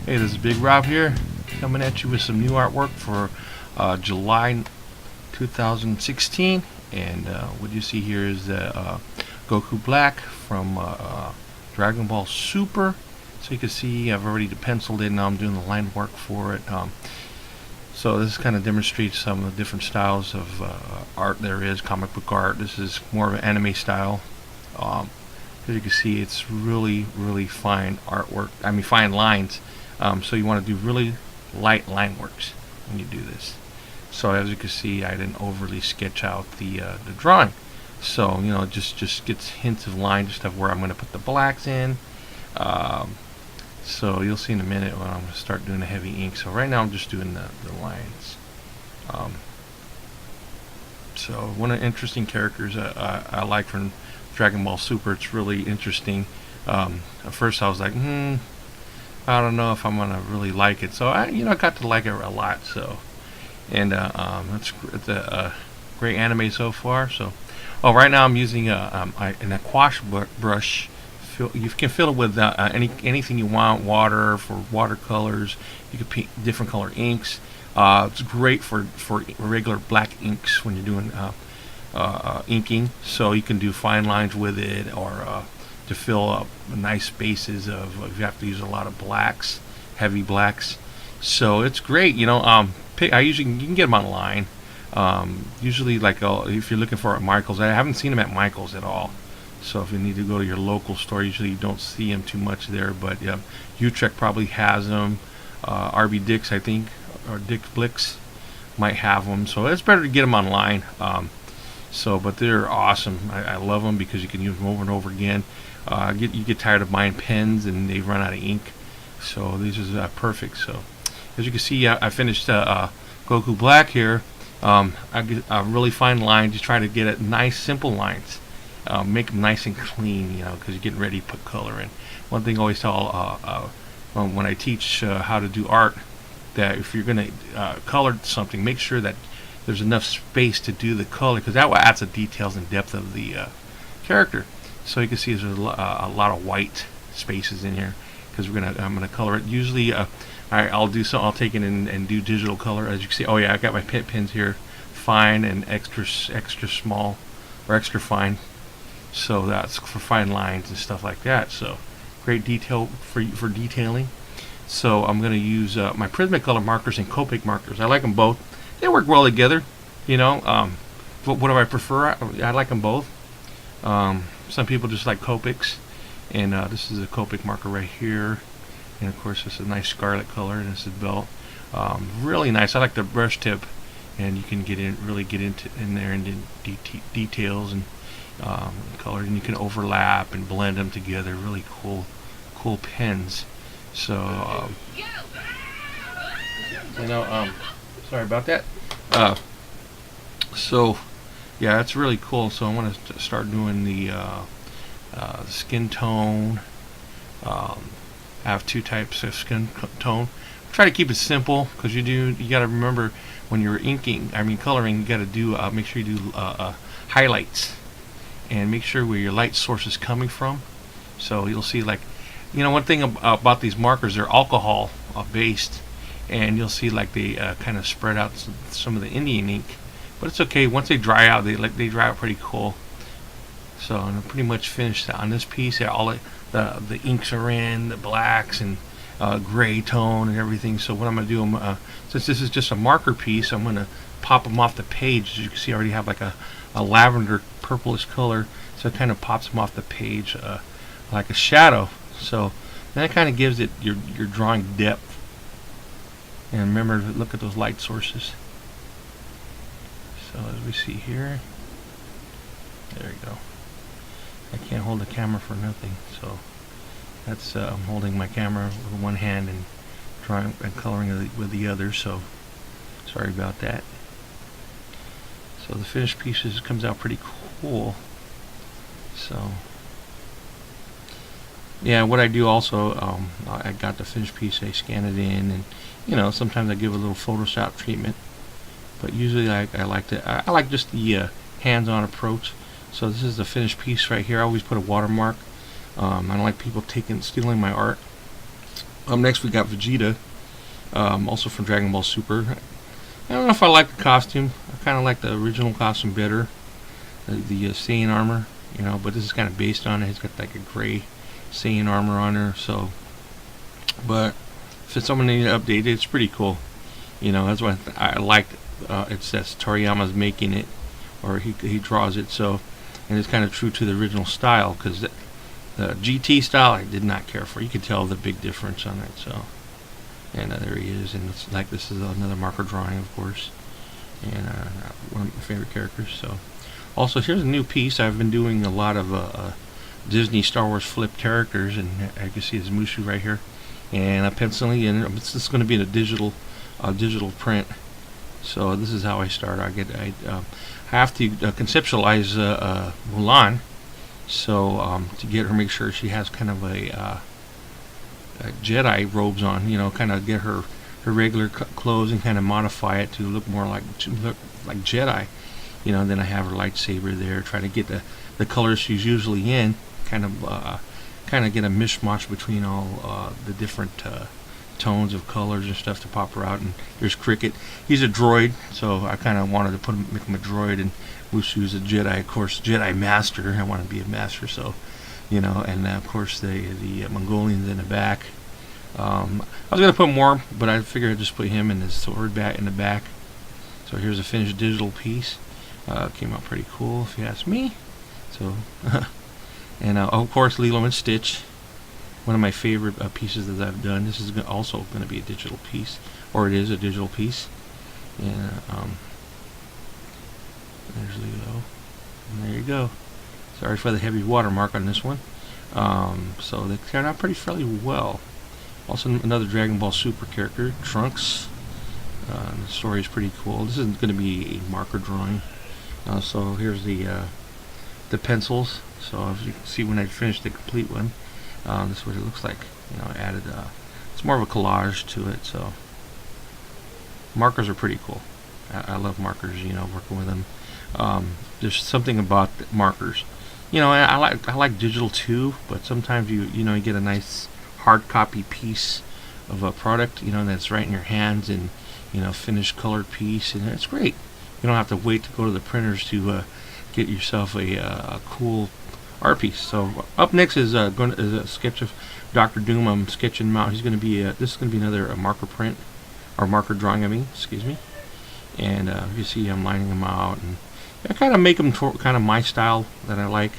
Hey, this is Big Rob here, coming at you with some new artwork for July 2016. And what you see here is Goku Black from Dragon Ball Super. So you can see I've already penciled it, now I'm doing the line work for it. So this kind of demonstrates some of the different styles of art there is, comic book art. This is more of an anime style. As you can see, it's really, really fine artwork. I mean, fine lines. So you want to do really light line works when you do this. So as you can see, I didn't overly sketch out the drawing. So just gets hints of line, just of where I'm going to put the blacks in. So you'll see in a minute when I'm going to start doing the heavy ink. So right now I'm just doing the lines. So one of the interesting characters I like from Dragon Ball Super. It's really interesting. At first I was like, I don't know if I'm gonna really like it. So I got to like it a lot. So, and it's a great anime so far. So, right now I'm using an aquash brush. You can fill it with anything you want. Water for watercolors. You can pick different color inks. It's great for regular black inks when you're doing inking. So you can do fine lines with it, or to fill up nice spaces of if you have to use a lot of blacks, heavy blacks. So it's great. You can get them online. Usually, like if you're looking for at Michael's, I haven't seen them at Michael's at all. So if you need to go to your local store, usually you don't see them too much there. But yeah, Utrecht probably has them. RB Dix, I think, or Dick Blix might have them. So it's better to get them online. But they're awesome. I love them because you can use them over and over again. You get tired of buying pens and they run out of ink. So these are perfect. So as you can see, I finished Goku Black here. I get a really fine line. Just try to get it nice, simple lines. Make them nice and clean, because you're getting ready to put color in. One thing I always tell when I teach how to do art, that if you're going to color something, make sure that there's enough space to do the color, because that adds the details and depth of the character. So you can see there's a lot of white spaces in here, because I'm gonna color it. Usually, I'll take it and do digital color. As you can see, I got my pens here, fine and extra small or extra fine. So that's for fine lines and stuff like that. So great detail for detailing. So I'm gonna use my Prismacolor markers and Copic markers. I like them both. They work well together. What do I prefer? I like them both. Some people just like Copics, and this is a Copic marker right here, and of course this is a nice scarlet color, and this is belt. Really nice. I like the brush tip, and you can really get in there and details and color, and you can overlap and blend them together. Really cool pens. So sorry about that. So yeah, it's really cool. So I want to start doing the skin tone. I have two types of skin tone. Try to keep it simple, because you got to remember when you're coloring, you got to do make sure you do highlights, and make sure where your light source is coming from. So you'll see, one thing about these markers, they're alcohol based, and you'll see they kind of spread out some of the Indian ink. But it's okay. Once they dry out, they dry out pretty cool. So I'm pretty much finished on this piece. All the inks are in, the blacks and gray tone and everything. So what I'm going to do, since this is just a marker piece, I'm going to pop them off the page. As you can see, I already have a lavender purplish color, so it kind of pops them off the page like a shadow. So that kind of gives it your drawing depth. And remember to look at those light sources. So as we see here, there you go. I can't hold the camera for nothing, so that's I'm holding my camera with one hand and drawing and coloring with the other. So sorry about that. So the finished pieces comes out pretty cool. So yeah, what I do also, I got the finished piece, I scan it in, and sometimes I give a little Photoshop treatment. But usually I like just the hands-on approach. So this is the finished piece right here. I always put a watermark. I don't like people stealing my art. Next we got Vegeta, also from Dragon Ball Super. I don't know if I like the costume. I kind of like the original costume better, the Saiyan armor, but this is kind of based on it. He's got like a gray Saiyan armor on there, so. But if someone needs to update it, it's pretty cool. That's why I like. It says Toriyama's making it, or he draws it, so, and it's kind of true to the original style, because the GT style I did not care for. You could tell the big difference on it, so. And there he is, and it's like this is another marker drawing, of course, and one of my favorite characters. So, also here's a new piece. I've been doing a lot of Disney Star Wars flip characters, and I can see his Mushu right here, and I'm penciling in. It's just going to be in a digital print. So this is how I start. I have to conceptualize Mulan, so to get her, make sure she has kind of a Jedi robes on, kind of get her regular clothes and kind of modify it to look more like Jedi, then I have her lightsaber there, try to get the colors she's usually in, kind of get a mishmash between all the different tones of colors and stuff to pop her out. And there's Cricket. He's a droid, so I kind of wanted to make him a droid, and Mushu's a Jedi, of course, Jedi Master. I want to be a master, so. And of course the Mongolians in the back. I was going to put more, but I figured I'd just put him and his sword back in the back. So here's a finished digital piece. Came out pretty cool, if you ask me. So, and of course Lilo and Stitch, one of my favorite pieces that I've done. This is also going to be a digital piece, or it is a digital piece. And there's Lilo, and there you go. Sorry for the heavy watermark on this one. So they turned out fairly well. Also another Dragon Ball Super character, Trunks. The story is pretty cool. This isn't going to be a marker drawing. So here's the pencils. So as you can see, when I finish the complete one, this is what it looks like. I added it's more of a collage to it. So markers are pretty cool. I love markers. Working with them. There's something about markers. I like digital too, but sometimes you get a nice hard copy piece of a product, that's right in your hands, and finished colored piece, and it's great. You don't have to wait to go to the printers to get yourself a cool art piece. So up next is a sketch of Dr. Doom. I'm sketching him out. He's going to be this is going to be another marker print, or marker drawing. Excuse me. And you see I'm lining them out, and I kind of make them kind of my style that I like.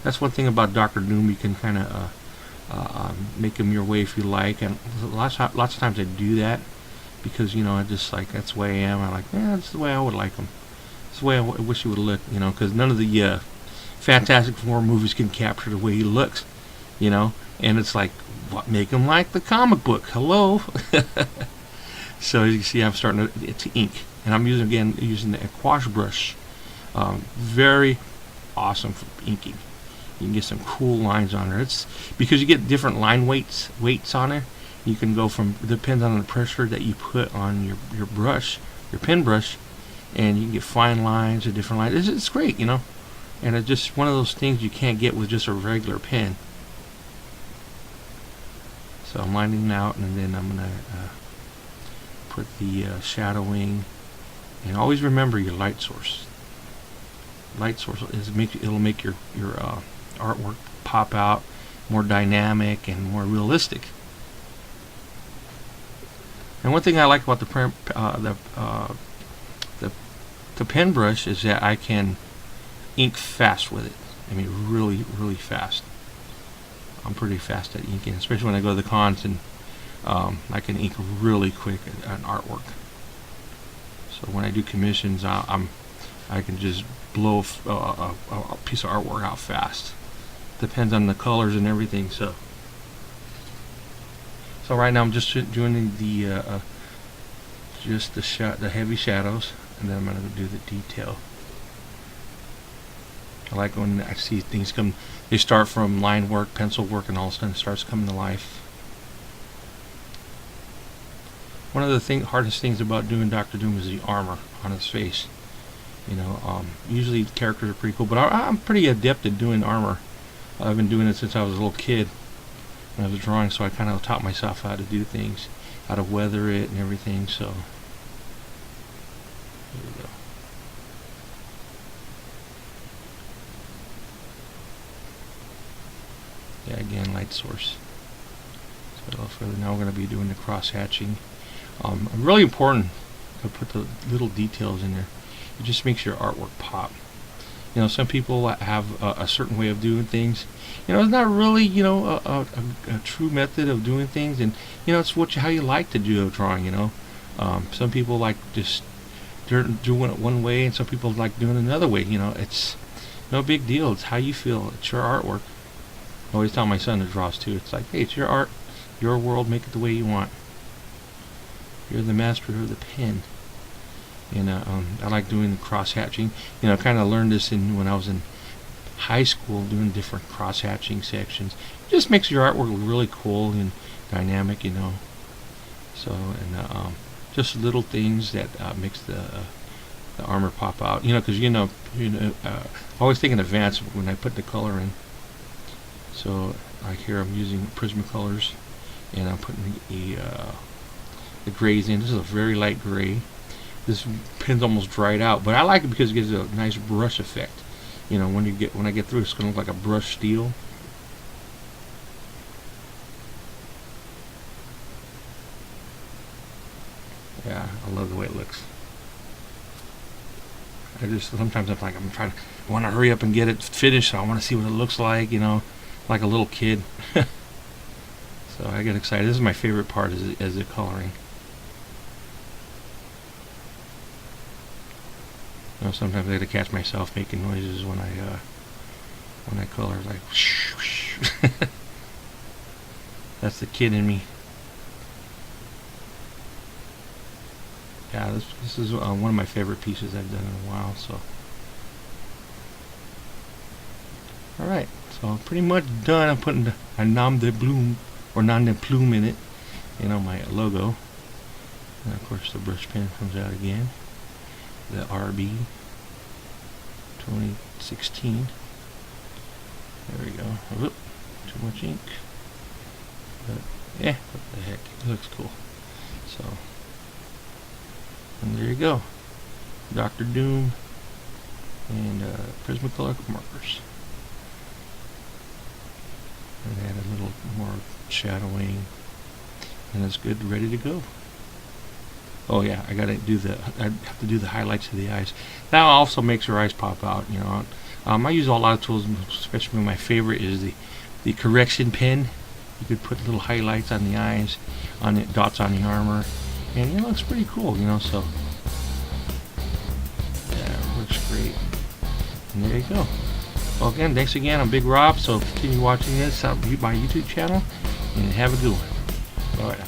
That's one thing about Dr. Doom. You can kind of make them your way if you like, and lots of times I do that because I just like, that's the way I am. I like, that's the way I would like them. It's the way I wish he would look, because none of the Fantastic Four movies can capture the way he looks, and it's like, what, make him like the comic book? Hello. So you can see I'm starting to ink, and I'm using the gouache brush. Very awesome for inking. You can get some cool lines on there. It's because you get different line weights on there. You can go from, depends on the pressure that you put on your brush, your pen brush, and you can get fine lines or different lines. It's great, and it's just one of those things you can't get with just a regular pen. So I'm lining out, and then I'm gonna put the shadowing, and always remember your light source. Light source it'll make your artwork pop out more dynamic and more realistic. And one thing I like about the pen brush is that I can ink fast with it. Really, really fast. I'm pretty fast at inking, especially when I go to the cons, and I can ink really quick at artwork. So when I do commissions, I can just blow a piece of artwork out fast. Depends on the colors and everything. So right now I'm just doing the heavy shadows, and then I'm gonna do the detail. I like when I see things come. They start from line work, pencil work, and all of a sudden it starts coming to life. One of the hardest things about doing Dr. Doom is the armor on his face. Usually characters are pretty cool, but I'm pretty adept at doing armor. I've been doing it since I was a little kid. when I was drawing, so I kind of taught myself how to do things, how to weather it and everything. So there we go. Yeah, again, light source. So further, now we're going to be doing the cross hatching. Really important to put the little details in there. It just makes your artwork pop. You know, some people have a certain way of doing things. You know, it's not really, you know, a true method of doing things, and you know, it's how you like to do a drawing. You know, some people like just doing it one way, and some people like doing it another way. You know, it's no big deal. It's how you feel. It's your artwork. I always tell my son that draws too. It's like, hey, it's your art, your world. Make it the way you want. You're the master of the pen. And I like doing the cross hatching. You know, I kind of learned this when I was in high school, doing different cross hatching sections. It just makes your artwork look really cool and dynamic, you know. So, and just little things that makes the armor pop out. You know, because I always think in advance when I put the color in. So, like here, I'm using Prismacolors, and I'm putting the grays in. This is a very light gray. This pen's almost dried out, but I like it because it gives a nice brush effect. You know, when I get through, it's gonna look like a brushed steel. Yeah, I love the way it looks. Sometimes I want to hurry up and get it finished. So I want to see what it looks like. You know, like a little kid. So I get excited. This is my favorite part, is the coloring. You know, sometimes I gotta catch myself making noises when I color, like whoosh, whoosh. That's the kid in me. Yeah, this is one of my favorite pieces I've done in a while. So, all right, so pretty much done. I'm putting a nom de plume in it, you know, my logo, and of course the brush pen comes out again. The RB 2016. There we go. Whoop, too much ink. But yeah, what the heck? It looks cool. So, and there you go. Dr. Doom and Prismacolor markers. And add a little more shadowing, and it's good, ready to go. Oh yeah, I have to do the highlights of the eyes. That also makes your eyes pop out. You know, I use a lot of tools, especially my favorite is the correction pen. You could put little highlights on the eyes, on the dots on the armor, and it looks pretty cool. You know, so yeah, it looks great. And there you go. Well, again, thanks again. I'm Big Rob. So continue watching this on my YouTube channel, and have a good one. Bye now.